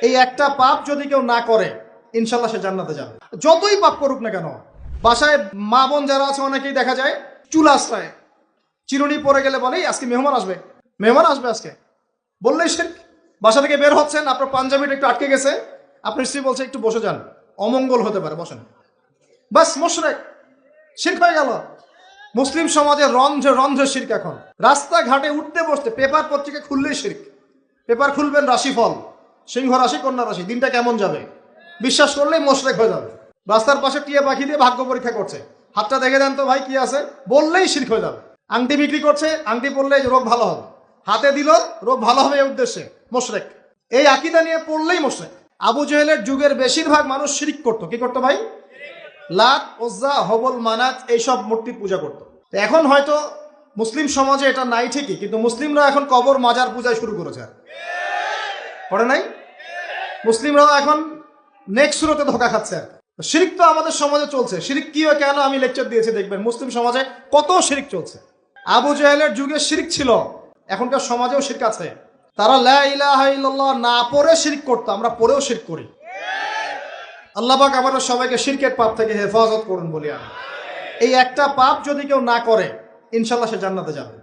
এই একটা পাপ যদি কেউ না করে ইনশাল্লাহ সে জান্নাতে যাবে, যতই পাপ করুক না কেন। বাসায় মা বোন যারা আছে অনেকেই দেখা যায় চুল আশ্রয় চিরুনি পরে গেলে বলেই আজকে মেহমান আসবে, মেহমান আসবে আজকে, বললেই শিরক। বাসা থেকে বের হচ্ছেন, আপনার পাঞ্জাবিটা একটু আটকে গেছে, আপনার স্ত্রী বলছে একটু বসে যান, অমঙ্গল হতে পারে, বসেন, বাস মুশরিক, শিরক হয়ে গেল। মুসলিম সমাজে রন্ধ্রে রন্ধ্রে শিরক। এখন রাস্তাঘাটে উঠতে বসতে পেপার পত্রিকা খুললেই শিরক। পেপার খুলবেন রাশিফল, সিংহ রাশি কন্যা রাশি, দিনটা কেমন যাবে বিশ্বাস করলেই মুশরিক হয়ে যাবে। রাস্তার পাশে টিয়া পাখি দিয়ে ভাগ্য পরীক্ষা করছে, হাতটা দেখে দেন তো ভাই কি আছে, বললেই শিরক হয়ে যাবে। আংটি বিক্রি করছে, আংটি পড়লে রোগ ভালো হবে, হাতে দিল রোগ ভালো হবে এই উদ্দেশ্যে, মুশরিক। এই আকীদা নিয়ে পড়লেই মুশরিক। আবু জেহেলের যুগের বেশিরভাগ মানুষ শিরক করতো। কি করতো ভাই? লাত, উজ্জা, হবল, মানাত এইসব মূর্তি পূজা করতো। এখন হয়তো মুসলিম সমাজে এটা নাই ঠিকই, কিন্তু মুসলিমরা এখন কবর মাজার পূজায় শুরু করেছে, করে নাই? মুসলিমরাও এখন নেক্সট সুরতে ধোকা খাচ্ছে। শিরক তো আমাদের সমাজে চলছে। শিরক কি হয় কেন আমি লেকচার দিয়েছি, দেখবেন মুসলিম সমাজে কত শিরক চলছে। আবু জেহেলের যুগে শিরক ছিল, এখনকার সমাজেও শিরক আছে। তারা লা ইলাহা ইল্লাল্লাহ না পড়ে শিরক করতো, আমরা পড়েও শিরক করি। আল্লাহ পাক আমাদের সবাইকে শিরকের পাপ থেকে হেফাজত করুন বলি আমি। এই একটা পাপ যদি কেউ না করে ইনশাল্লাহ সে জান্নাতে যাবে।